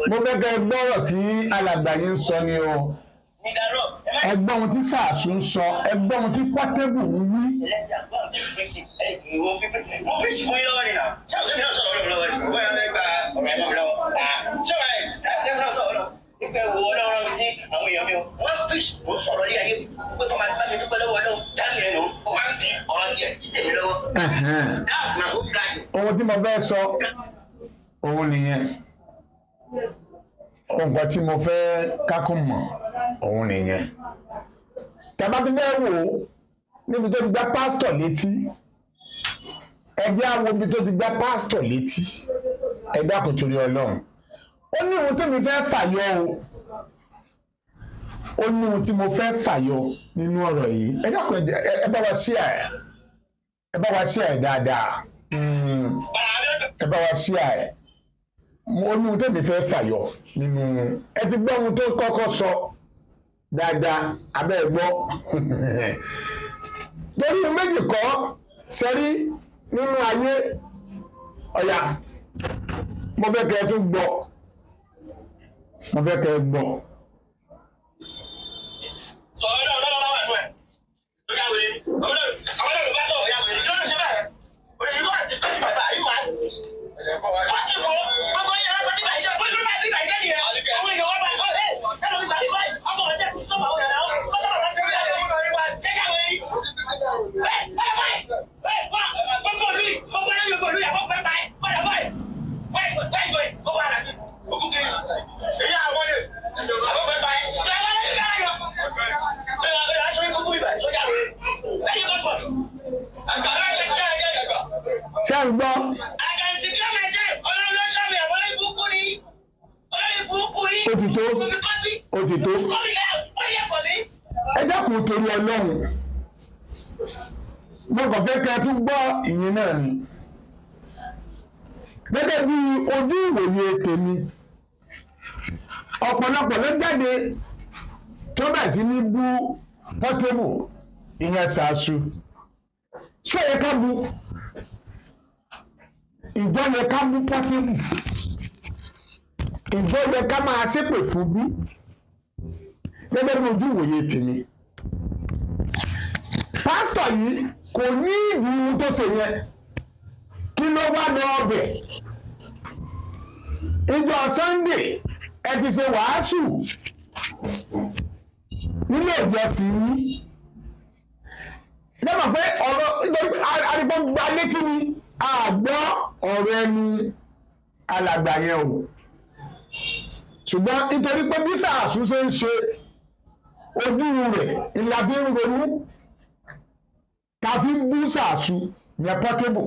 Mo fẹ́ kẹ́ gbọ́rọ̀ tí alàgbà yín ń sọ ni o. Ẹgbọ́n ohun tí Sàásù ń sọ, ẹgbọ́n ohun tí Pọ́tébù ń wí. Ìpè wo Ọlọ́run mi sí àwọn èèyàn mi o. Wọ́n pèsè mo sọ̀rọ̀ ní ayé pé kọ́ máa bá mi dúpẹ́ lọ́wọ́ Ọlọ́run dáhùn ẹ̀ lò ó máa ń dín ọ̀rọ̀ díẹ̀ èmi lọ́wọ́. Ohun tí mo fẹ́ sọ òun nìyẹn. Nǹkan tí mo fẹ́ kákó mọ̀ òun nìyẹn. Tàbá tó fẹ́ wò ó níbi tó ti gbá pásítọ̀ létí. Ẹ jẹ́ á wo ibi tó ti gbá pásítọ̀ létí. Ẹ dákun torí Ọlọ́run. Ó ní ohun tí mo fẹ́ fàyọ o. Ó ní ohun tí mo fẹ́ fàyọ nínú ọ̀rọ̀ yìí. Ẹ dákun ẹ bá wa share ẹ̀. Ẹ bá wa share ẹ̀ dáadáa. Ẹ bá wa share ẹ̀. Mo ní ohun tí mo fẹ́ fàyọ nínú. Ẹ ti gbọ́ ohun tó kọ́kọ́ sọ dáadáa abẹ́ ẹ gbọ́. Torí méjì kọ́ sẹ́rí nínú ayé ọ̀yà. Mo fẹ́ kẹ́ ẹ tún gbọ́. Mo fẹ́ kẹ́ ẹ gbọ́. Ṣé ń gbọ́? Ó ti tó. Ó ti tó. Ẹ dákun torí Ọlọ́run. Mo kàn fẹ́ kẹ́ ẹ tún gbọ́ ìyẹn náà ni. Gẹ́gẹ́ bí ojú ìwòye tèmi, ọ̀pọ̀lọpọ̀ ló jáde tó bẹ̀ sí ní bú Pọ́tébù ìyẹn Sàásù. Ṣé ó yẹ ká bú? Ìjọ yẹ ká bú Pọ́tébù. Ìjọ yẹ ká máa ṣépè fún bí. Gẹ́gẹ́ bí ojú ìwòye tèmi. Pásítọ̀ yìí kò ní ìdí ohun tó ṣe yẹn. Kí ló wá lọ ọbẹ̀? Ìjọ Sunday ẹ ti ṣe wàásù nílé ìjọsìn yìí. Lọ́mọ̀ pé ọ̀rọ̀ àdìpọ̀ gba létí ni àgbọ́ ọ̀rọ̀ ẹnu alàgbà yẹn o. Ṣùgbọ́n nítorí pé bí Sàásù ṣe ń ṣe ojú rẹ̀ ìlà fi ń ronú ta fi ń bú Sàásù yẹn Pọ́tébù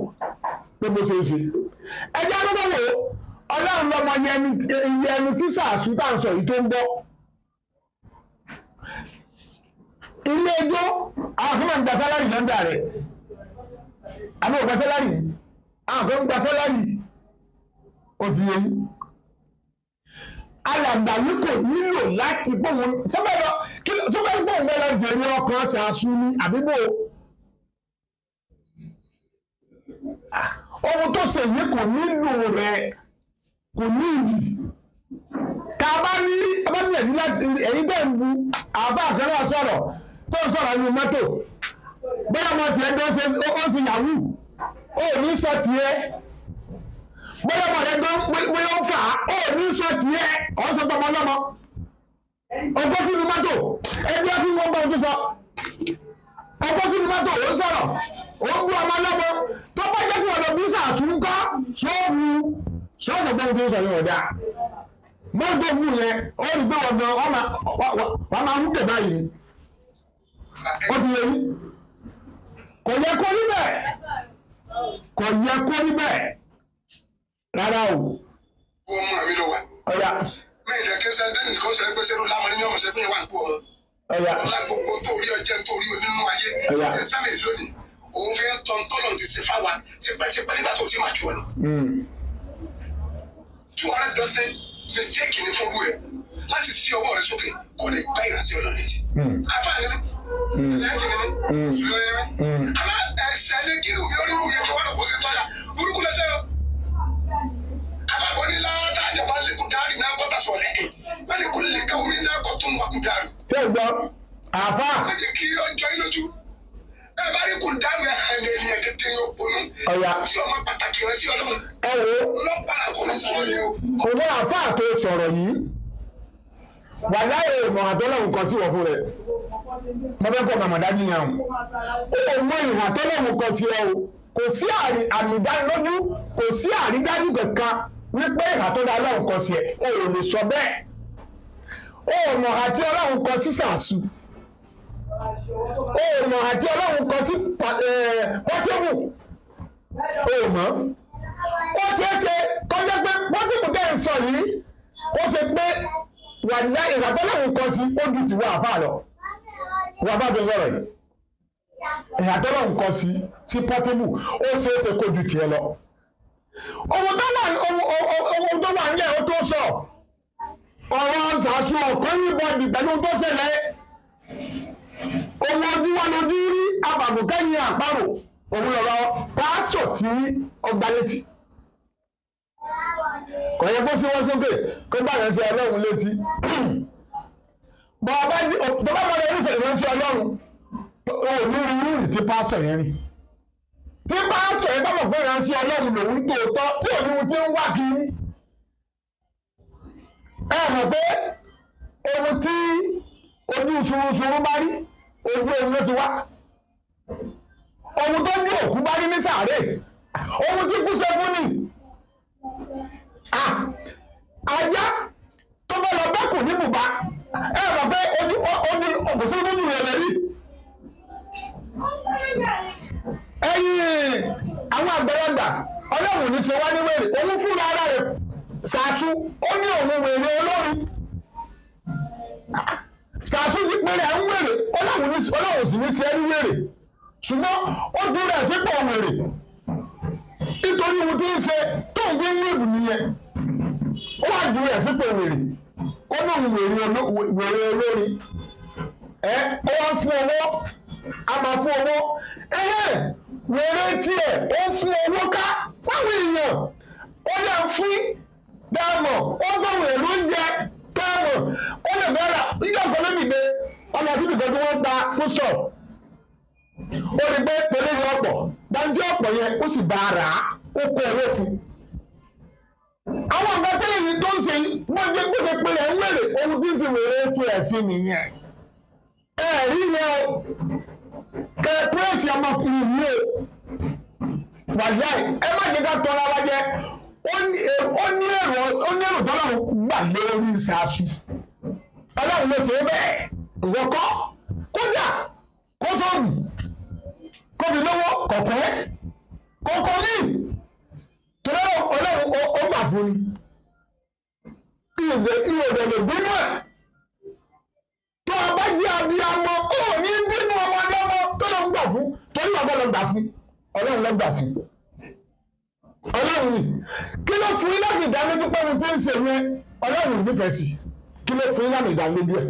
pé bó ṣe ń ṣe. Ẹjẹ́ ló bọ̀ wò Ọlọ́run lọ́mọ ẹnu tí Sàásù tá à ń sọ yìí tó ń bọ̀. Ilé ẹjọ́ àwọn kan máa ń gba sálárì lọ́ndà rẹ̀. Àbí ò gba sálárì yìí. Àwọn kan ń gba sálárì ó ti yẹ yín. Alàgbà yìí kò nílò láti gbóhùn sọ́bẹ̀lọ tó bá gbóhùn bẹ́ẹ̀ lọ jẹ̀rí ọkàn Sàásù ní àbíbò. Ohun tó ṣe yìí kò nílò rẹ̀ kò ní ìdí. Ká bá ní abábíyànjú láti ẹ̀yìn tẹ̀ ń bu àbá àkàrà sọ̀rọ̀ tó ń sọ̀rọ̀ nínú mọ́tò. Bóyá ọmọ tiẹ̀ tó ń ṣe yahoo ó ní sọ tiẹ̀. Bóyá ọmọ rẹ̀ bóyá ó fà á ó ní sọ tiẹ̀ ọ̀ sọ tọmọ lọ́mọ. Ọgbọ́n sínú mọ́tò ẹgbẹ́ kí wọ́n bá ojú sọ. Ọgbọ́n sínú mọ́tò ó sọ̀rọ̀ ó ń bú ọmọ lọ́mọ tó bá jẹ́ kí wọ́n lọ bí Sàásù ń kọ́ sóòrù sọ́ọ̀tọ̀ gbọ́n tó ń sọ yóò dáa. Mọ́tò mú yẹn ó rí pé wọ́n gan wọ́n máa ń tẹ̀ báyìí. Ó ti yẹ yí. Kò yẹ kó rí bẹ́ẹ̀. Kò yẹ kó rí bẹ́ẹ̀. Rárá o. Wọ́n mú àmì lọ wá. Ọ̀yà. Mi ìdẹ̀ kí sẹ́ńtẹ́nì kan sọ pé sẹ́rù lámọ̀ ní ọmọ sẹ́pẹ́ ìwà àgbo ọmọ. Ọ̀yà. Ọlá gbogbo torí ọjẹ́ torí onínú ayé. Ọ̀yà. Ẹ sáré lónìí. Òun fẹ́ tọ́ tọ́lọ̀ ti ṣe fáwa tipẹ́tipẹ́ nígbà tó ti máa ju ẹ̀ lọ. 200% mistake ní fọ́rú ẹ̀ láti sí ọwọ́ rẹ̀ sókè kò lè gbá ìrìnàṣẹ ọlọ́run létí. Àfáàní mi, ẹ̀ẹ́dì mi, ṣùgbọ́n mi. Àmọ́ ẹ̀sẹ̀ ní kí ni òbí olóró yẹ kí wọ́n lọ ṣé ìgbọ́ àáfà. wọ́n ti kí ọjọ́ yín lójú ẹ bá rí kùn dáhùn ẹ̀hìn ènìyàn kékeré òpònú tí ọmọ pàtàkì rẹ sí ọlọ́run ẹ wo lọ́pàá kò ní sọ ni o. òun àáfà tó sọ̀rọ̀ yìí wà láyé ìmọ̀ àtọ́lọ́hún kan sí wọ̀ fún rẹ̀ mo fẹ́ kọ́ màmá dájú yẹn o ò mọ ìhà tọ́lọ́hún kan sí ẹ o kò sí àmì ìdánilójú kò sí àrídájú kankan wípé ìhà tó dá ọlọ́hún kan sí ẹ o ò lè sọ bẹ́ẹ̀ o ò mọ̀ àti ọlọ́hún kan sí sàásù o ò mọ̀ àti ọlọ́hún kan sí pọ́tébù o ò mọ̀ ó ṣeé ṣe kọjá pé pọ́tébù tẹ́ ń sọ yìí ó ṣe pé wà ní ìhà tọ́lọ́hún kan sí ó ju ti wà àfà lọ wà bá tó sọ̀rọ̀ yìí ìhà tọ́lọ́hún kan sí pọ́tébù ó ṣeé ṣe kó ju tiẹ̀ lọ ohun tó wà nílẹ̀ ó tó sọ ọ̀rọ̀ ṣàṣù ọ̀kan níbọ̀dì pẹ̀lú tó ṣẹlẹ̀ ohun ojú wa lójú rí abàbùkẹ́yìn àparò òun lọ́rọ̀ pásítọ̀ tí ọgbà létí kò yẹ kó sí wọ́n sókè kó bá yẹn ṣe ọlọ́run létí bọ́ọ̀bá mọ́lẹ̀ oníṣẹ̀lẹ̀ rántí ọlọ́run ò ní rírì tí pásítọ̀ yẹn rí tí pásítọ̀ yẹn bá mọ̀ pé rántí ọlọ́run lòun tòótọ́ tí òun ti ń wá kiri ẹ mọ̀ pé ohun tí ojú ṣuruṣuru bá rí ojú ohun ló ti wá ohun tó ní òkú bá rí ní sàárè ohun tí kú ṣe fún ni ajá tó fẹ́ lọ bẹ́kù ní bùbá ẹ mọ̀ pé ojú òkùnsí lójú rẹ̀ lẹ́rí ẹ̀yìn àwọn àgbàlagbà ọlọ́run ní ṣe wá ní wèrè òun fúnra ara rẹ̀ ṣàṣù ó ní òun wèrè olórin ṣàṣù ti pèrè ń wèrè ọlọ́run sì ní ṣe ní wèrè ṣùgbọ́n ó dúró ẹ̀ sípò wèrè nítorí ohun tí ń ṣe tó ń fi ń wéèvù nìyẹn ó wà dúró ẹ̀ sípò wèrè ó ní òun wèrè olórin ó wá fún owó a máa fún owó wèrè tiẹ̀ ó fún owó ká fáwọn èèyàn ó lè fún dáàmọ̀ ó fáwọn èèyàn ló ń jẹ dáàmọ̀ ó lè bẹ̀rẹ̀ ìjọ kan ló dìde ọmọ síbi kan tí wọ́n gba fún sọ̀ ó rí pé pẹ̀lú ìyẹn ọ̀pọ̀ dájú ọ̀pọ̀ yẹn ó sì bá a rà á ó kó owó fún àwọn ọ̀gá tẹ́lẹ̀ yìí tó ń ṣe wọ́n gbé gbèsè pé ẹ̀ ń wèrè ohun tí ń fi wèrè tiẹ̀ sí nìyẹn rí yẹn o kẹ pírẹ́sì ọmọkùnrin yìí o wàyà ẹ má jẹ́ ká tọ́ra wa jẹ ó ní èrò tọ́lọ́run gbà lórí ìṣàṣù ọlọ́run ló ṣe é bẹ́ẹ̀ ìwọ́kọ́ kódà kó sóògùn kó fi lówó kọ̀ọ̀kan ní tọ́lọ́run ọlọ́run ó gbà fún ni ìwò rẹ̀ lè bínú ẹ̀ tó a bá jẹ́ abiyamọ ó ní bínú ọmọ ọlọ́mọ tó lọ gbà fún torí ọgbọ́n lọ gbà fún ọlọ́run lọ gbà fún ọlọ́run ni kí ló fún yín láti ìdánilójú pé ohun tí ń ṣe yẹn ọlọ́run nífẹ̀ẹ́ sí kí ló fún yín láti ìdánilójú ẹ̀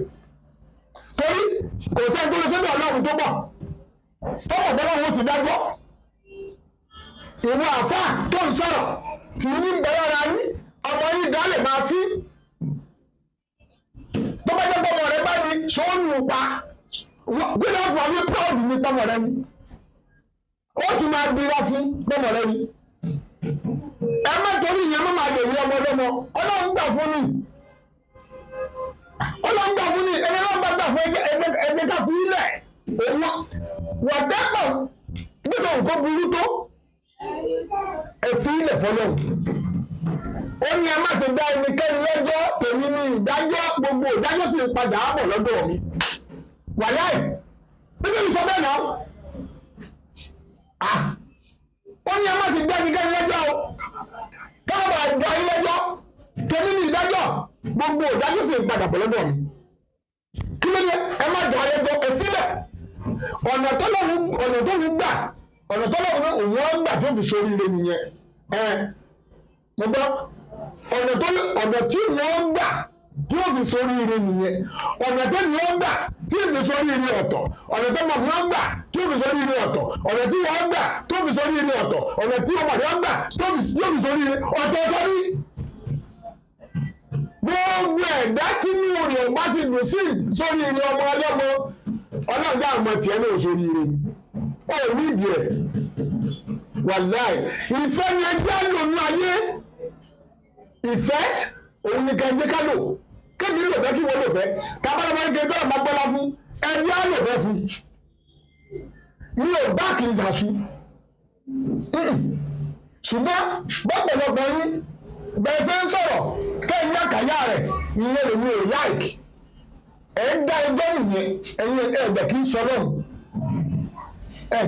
torí kò sẹ́ni tó lè sọ́dọ̀ ọlọ́run tó pọ̀ tọ́pọ̀ bọ́lá wọn sì dájọ́ ìwọ àfáà tó ń sọ̀rọ̀ tì í ní bẹ̀rẹ̀ ara yín ọmọ yín dálẹ̀ máa fi tó bá jẹ́ pọ́mọ rẹ bá ní sọ́ọ́nù pa gbọ́dọ̀ wà ní proud ní pọ́mọ rẹ ni ó tún máa dira fún pọ́mọ rẹ ni ẹ má torí ìyẹn má máa yẹ̀wé ọmọ lọ́mọ ọlọ́run gbà fún ni ẹni náà bá gbà fún ẹgbẹ́ ká fún ilẹ̀ òun wọ̀dẹ́pọ̀ gbọ́dọ̀ nǹkan burú tó ẹ fi ilẹ̀ fọlọ́run ó ní ẹ má ṣe dá ẹnikẹ́ni lẹ́jọ́ tèmi ní ìdájọ́ gbogbo ìdájọ́ sì padà á bọ̀ lọ́dọ̀ mi wàláì nítorí sọ bẹ́ẹ̀ náà ó ní ẹ má ṣe dá ẹnikẹ́ni lẹ́jọ́ o káàbà àjọ ilẹ́jọ́ tèmi ní ìdájọ́ gbogbo ìdájọ́ sì padà bọ̀ lọ́dọ̀ mi kí ló dé ẹ má dá lẹ́jọ́ ẹ sílẹ̀ ọ̀nà tó lọ́wọ́ òun ó gbà tó fi sóríire nìyẹn mo gbọ́ ọ̀nà tí wọ́n gbà tí ó fi sóríire nìyẹn ọ̀nà tó ní wọ́n gbà tí ó fi sóríire ọ̀tọ̀ ọ̀nà tó mọ̀ wọ́n gbà tí ó fi sóríire ọ̀tọ̀ ọ̀nà tí wọ́n gbà tó fi sóríire ọ̀tọ̀ ọ̀nà tí ọmọdé wọ́n gbà tó fi sóríire ọ̀tọ̀ọ̀tọ̀ ní gbogbo ẹ̀dá tí inú rẹ̀ bá ti dùn sí sórí ire ọmọ ọlọ́mọ ọlọ́dà àmọ́ tiẹ̀ náà sórí ire ó nídìí ẹ̀ wàláì ìfẹ́ ni ẹjẹ́ lò ní ayé ìfẹ́ òun ni ká ẹjẹ́ ká lò kébì lò fẹ́ kí wọ́n lò fẹ́ kábàlàbà ń gẹ́gẹ́ ọ̀bá gbọ́lá fún ẹjẹ́ á lò fẹ́ fún mi ò bá kì í sàṣù ṣùgbọ́n bọ́pọ̀lọpọ̀ yín bẹ́ẹ̀ ṣe ń sọ̀rọ̀ kẹ́yìn àkàyà rẹ̀ ìyẹn lèmi ò láìkì ẹ̀ ń dá ẹjọ́ nìyẹn ẹ̀yin ẹ̀gbẹ̀ kì í sọ lọ́hùn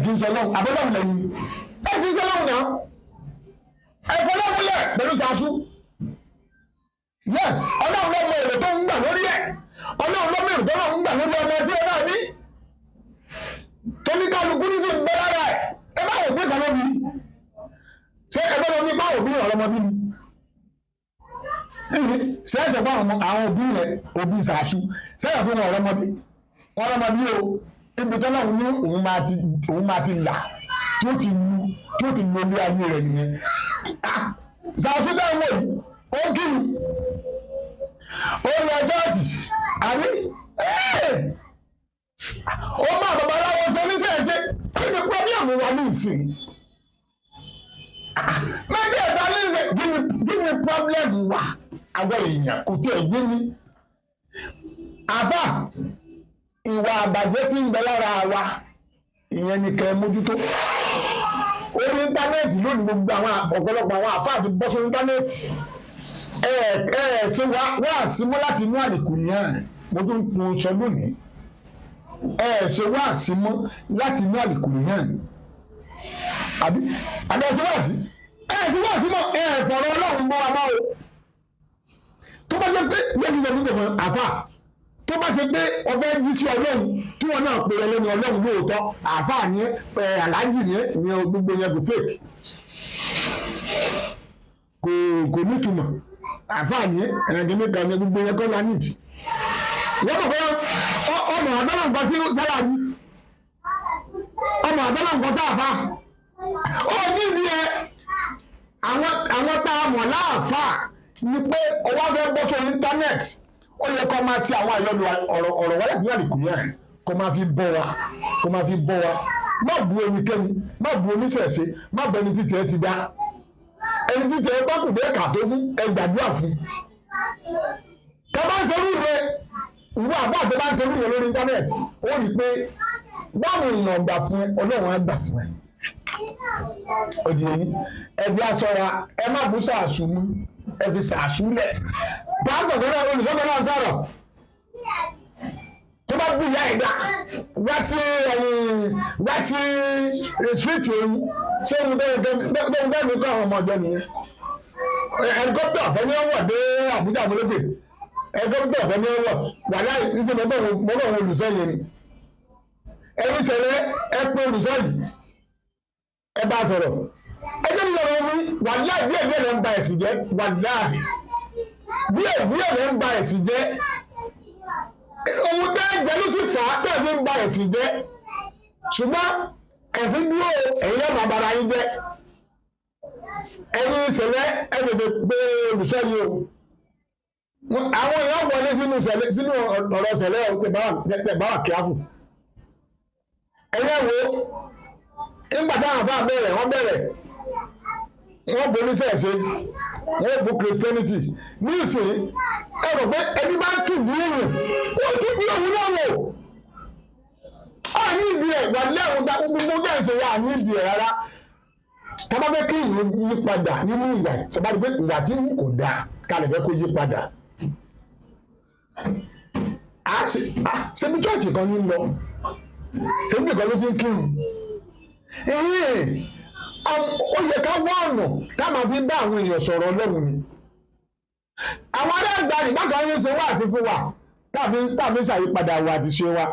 kì í sọ lọ́hùn àbọ́lọ́hùn lẹ́yìn kì í sọ lọ́hùn náà ẹ̀fọ́ lọ́hùn lẹ̀ pẹ̀lú sàṣù yes ọlọ́run lọ́mọ èrè tó ń gbà lórí ẹ̀ ọlọ́run lọ́mọ èrè tó ń gbà lórí ọmọ tí ó náà ní tóníkàlùkù ní sí ń bẹ lára ẹ̀ ẹ bá wò pé kan ló bí ṣé ẹgbẹ́ lọ ní bá òbí ọ̀rọ̀mọbí ni ṣẹ́ẹ̀sẹ̀ bá àwọn òbí rẹ̀ òbí sàṣù ṣẹ́ẹ̀sẹ̀ fún ọ̀rọ̀mọbí o ibi tó náà ní òun máa ti là tí ó ti lu ilé ayé rẹ̀ nìyẹn sàṣù dáhùn wò yìí ó kìlù ó lọ jọ́ọ̀jì àbí ó má babaláwo ṣe oníṣẹ́ṣe kí ni pọ́blẹ́mù wà ní ìsìn mẹ́tẹ̀ ẹ̀dá lẹ́sẹ̀ kí ni pọ́blẹ́mù wà àwọn èèyàn kò tí ẹ̀ yé mi àfà ìwà àbàjẹ́ tí ń bẹ lára wa ìyẹn ni kẹ́ mójútó orí íńtánẹ́ẹ̀tì lónìí gbogbo àwọn ọ̀pọ̀lọpọ̀ àwọn àfà àti bọ́ sórí íńtánẹ́ẹ̀tì ṣe wá símú láti inú àlìkùrìyàn mo tún sọ lónìí ṣe wá símú láti inú àlìkùrìyàn àbí àbẹ̀sí wá sí mọ́ fọ̀rọ̀ ọlọ́run bọ́ wa máa o tó bá jẹ́ pé lẹ́yìn ìjọba ìjọba àfà tó bá ṣe pé ọfẹ́ jí sí ọlọ́run tí wọ́n náà pè é lẹ́nu ọlọ́run lóòótọ́ àfà ní aláàjì ní ìyẹn gbogbo yẹn kò fake kò nítumọ̀ àfáàní ẹ̀rẹ̀gẹ̀mẹ́ta ní gbogbo yẹn kọ́ la nídìí wọ́n mọ̀ pé ọmọ àdánà nǹkan sí sáláàjì ọmọ àdánà nǹkan sáàfà ó nídìí ẹ àwọn tá a mọ̀ láàfà ni pé ọwọ́ fẹ́ bọ́ sórí íńtánẹ́ẹ̀tì ó yẹ kó máa ṣe àwọn àyọlò ọ̀rọ̀ wáyà bí àlìkù yẹn kó máa fi bọ́ wa má bu ẹnikẹ́ni má bu oníṣẹ̀ṣe má bọ ẹni títí ẹ ti dá ẹni títí ẹ bá kù dé kàtó fún ẹ gbàdúrà fún tó bá ń ṣerú rẹ ìwọ àbá tó bá ń ṣerú rẹ lórí íńtánẹ́ẹ̀tì ó rí i pé báwọn èèyàn gbà fún ẹ ọlọ́run á gbà fún ẹ òdì yìí ẹbí aṣọra ẹ má bú sàásù mú ẹ fi sàásù lẹ pásítọ̀ tó náà olùsọ́gbọ́ náà sọ̀rọ̀ tó bá bí ìyá ìdá wá sí rìsíìtì òun ṣé òun bẹ́ẹ̀ mi kọ́ àwọn ọmọ ọjọ́ nìyẹn ẹlikọ́pítà ọ̀fẹ́ ni wọ́n wọ̀ dé Àbújá àmúlẹ́gbẹ̀ ẹlikọ́pítà ọ̀fẹ́ ni wọ́n wọ̀ wà láì ní sẹ́ mọ́tò òun olùsọ́ yẹn ni ẹ̀yin ṣẹlẹ̀ ẹ pé olùsọ́ yìí ẹ bá sọ̀rọ̀ ẹjẹ́ mi lọ́wọ́ wí wà láì díẹ̀ díẹ̀ lẹ́ ń ba ẹ̀sìn jẹ́ wà láì díẹ̀ díẹ̀ lẹ́ ń ba ẹ̀sìn jẹ́ ohun tẹ́ jẹ́ ló sì fà á tẹ́ fi ń ba ẹ̀sìn jẹ́ ṣùgbọ́n ẹ̀sìn dúró ẹ̀yin lọ́mọ abara yín jẹ́ ẹ̀yin ìṣẹ̀lẹ̀ ẹ̀dẹ̀dẹ̀ pé olùsọ yìí o àwọn èèyàn wọlé sínú ọ̀rọ̀ ìṣẹ̀lẹ̀ tẹ̀ bá wà kíáfù ẹ̀yẹ́ wo nígbà táwọn àbá bẹ̀rẹ̀ wọ́n bo oníṣẹ̀ṣe wọ́n bo Christianity ní ìsìn ẹ rò pé ẹni bá tù bí èèyàn ó tù bí òun náà wò á ní ìdí ẹ̀ wà lẹ́hùn gbogbo bẹ́ẹ̀ ṣe yà ní ìdí ẹ̀ rárá tábà fẹ́ kí ìlú yí padà nínú ìgbà tábà rí pé ìgbà tí kò dáa kálẹ̀ fẹ́ kó yí padà ṣebí chọ́ọ̀chì kan ní lọ ṣebí nìkan ló ti ń kírun ó yẹ ká wá ọ̀nà ká máa fi bá àwọn èèyàn sọ̀rọ̀ Ọlọ́run ni àwọn ará àgbà ní bákan yín ṣe wáàsí fún wa káàfin ṣàyípadà wa àti ṣe wa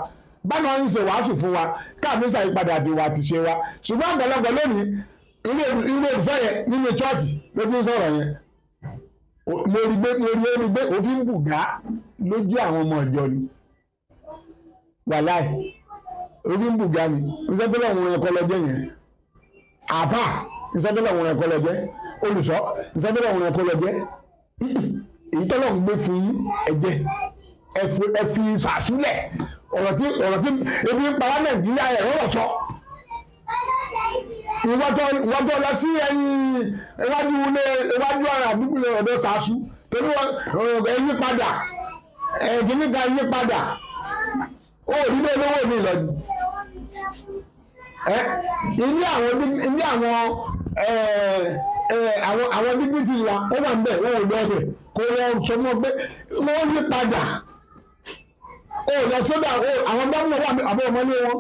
bákan yín ṣe wàásù fún wa káàfin ṣàyípadà wa àti ṣe wa ṣùgbọ́n àgbàlagbà lónìí ilé olùfẹ́ yẹn nínú chọ́ọ̀chì ló ti ń sọ̀rọ̀ yẹn mo rí gbé òfin bùgá lójú àwọn ọmọ ìjọ ni wàláì òfin bùgá ni ìṣẹ́bílẹ̀ òun ẹ̀kọ́ lọ́jọ́ yẹn àfà ìṣẹ́bílẹ̀ òun ẹ̀kọ́ lọ́jẹ́ olùsọ ìṣẹ́bílẹ̀ òun ẹ̀kọ́ lọ́jẹ́ èyí tọ́lọ́ ń gbé fún yín ẹ̀jẹ̀ ẹ fi ṣàṣúlẹ̀ ọ̀rọ̀ tí ebi ń pa wá Nàìjíríà ẹ̀ rọ̀rọ̀ sọ. ìwọ́tọ̀ lọ sí ẹ̀yìn iwájú ọ̀rọ̀ àdúgbò ọ̀dọ̀ ṣàṣù torí ẹ̀yìn padà ẹ̀kíní kan yí padà ó nílé olówó mi lọ́dún. àwọn dígítì wa ó wà níbẹ̀ ó lọ ọbẹ̀ kó lọ sọ mọ́ pé wọ́n yí padà ó lọ sódà àwọn gómìnà wà àbọ̀ ọmọlé wọn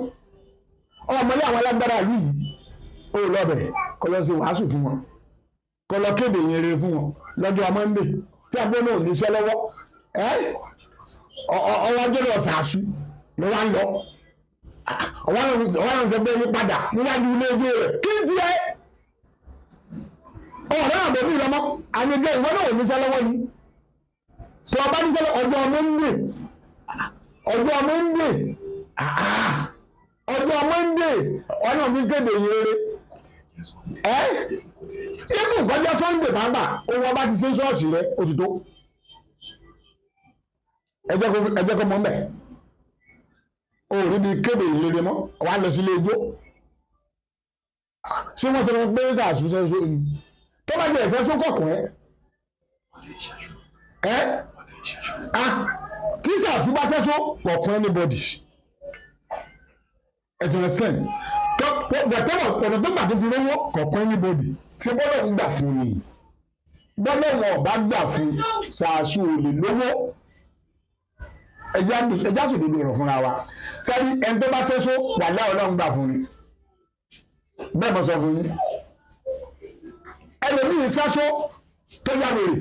ọmọlé àwọn alágbára yìí ó lọ ọbẹ̀ kó lọ sí wàásù fún wọn kó lọ kéde ìyẹn rere fún wọn lọ́jọ́ Monday tí àbọ̀ náà níṣẹ́ lọ́wọ́ ọwọ́ ajọ́lọ̀ ṣàṣù ló wá ń lọ ọwọ́ náà sọ pé yí padà níwájú ilé ẹgbẹ́ rẹ̀ kí n tiẹ̀ ọwọ́ náà bẹ̀rù ìlọmọ àgbègbè ìwọ náà ò níṣẹ́ lọ́wọ́ ni sọ ọba níṣẹ́ ọjọ́ Monday ọ̀nà mi kéde ìrere ikú kọjá Sunday bàbà ohun ọba ti ṣe ṣọ́ọ̀ṣì rẹ òtítọ́ ẹjẹ́ kọ́ mọ́ mẹ́ o rí bí kéde ìrere mọ́ wà lọ sí ilé ijó ṣé wọ́n ti rọ pé ṣàṣù ṣẹ́ṣọ́ ni tó bá jẹ́ ẹ̀ṣẹ́ tó kọ̀kọ̀ tí ṣàṣù bá ṣẹ́ṣọ́ kọ̀ọ̀kan anybody ẹ̀jẹ̀ sẹ́ni whatever ọ̀nà tó gbà tó fi lówó kọ̀ọ̀kan anybody ṣé bọ́lá ń gbà fún ni bọ́lá wọn ọ̀bá gbà fún ṣàṣù ò lè lówó ẹjá sòdodo ọ̀rọ̀ fúnra wa sẹ́ni ẹni tó bá ṣẹ́ṣọ́ wà láwọn Ọlọ́run gbà fún ni bẹ́ẹ̀ mọ̀ sọ fún yín ẹlòmíì ṣẹ́ṣọ́ tó yá wèrè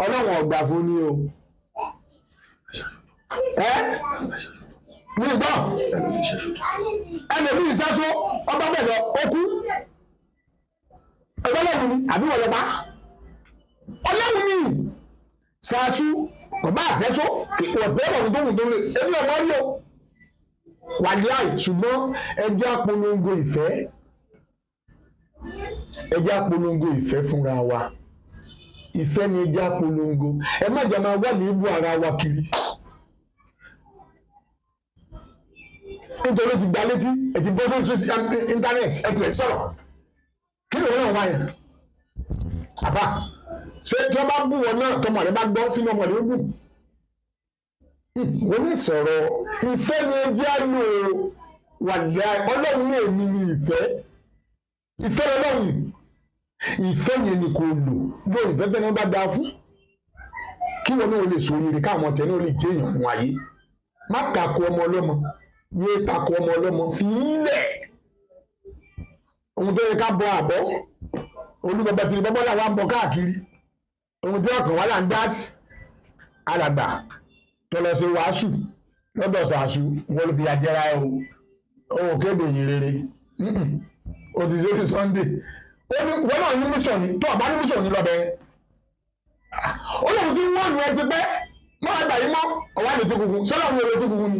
Ọlọ́run ọ̀gbà fún ni o ní ìgbọ́ ẹlòmíì ṣẹ́ṣọ́ ọba bẹ̀rẹ̀ okú Ọlọ́run ni àbí wọ́n lọ bá Ọlọ́run ni ṣáṣú bàbá àṣẹ́ṣọ́ ọ̀bẹ́ ọ̀run tó wù tó lè ebi ọmọ rí o wà ní àì ṣùgbọ́n ẹjẹ́ apolongo ìfẹ́ fúnra wa ìfẹ́ ni ẹjẹ́ apolongo ẹ má jẹ́ máa wà ní ibú ara wa kiri nítorí ti gba létí ẹ ti bọ́ sórí social internet ẹ ti rẹ̀ sọ̀rọ̀ kí ni wọ́n náà wáyà àfà ṣé tí wọ́n bá bú wọn náà tọmọ rẹ bá gbọ́ sínú ọmọ rẹ ó bù wọ́n ní sọ̀rọ̀ ìfẹ́ ni ẹjẹ́ á lò wà ní Ọlọ́run ní èmi ní ìfẹ́ Ọlọ́run ìfẹ́ yẹn ni kò lò bó ìfẹ́ fẹ́ ni wọ́n bá dáa fún kí wọn náà lè sóríire káwọn tẹ̀ náà lè jẹ́ èèyàn nù ayé má takò ọmọ ọlọ́mọ yé takò ọmọ ọlọ́mọ fi ilẹ̀ ohun tó yẹ ká bọ àbọ̀ olúbọ̀bọ̀ tìrì bọ́bọ́ làwọn ń bọ káàkiri ohun tí ọkàn wà là ń dá sí alàgbà tó lọ sí wàásù lọ́dọ̀ ṣàṣù wọ́n ló fi àjẹrà ẹ̀ o kéde yìí rere o ti ṣe ní Sunday wọ́n náà ní mission ni tó ọ̀bá ní mission ni lọ́bẹ̀ olóhùn tí wọ́n nù ẹ ti pẹ́ mọ́ àgbà yìí mọ́ ọ̀wá ní ti kúkú sọ́nà òun èrò ti kúkú ni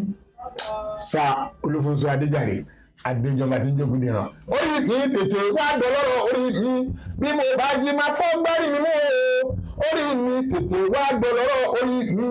sa Olúfúnṣọ́ Adéjàre Adéjọba tí ń jókòó dìran orí mi tètè wá dọlọ́rọ̀ orí mi bí mo bá jí máa fọ́ gbárí mi mú o orí mi tètè wá dọlọ́rọ̀ orí mi.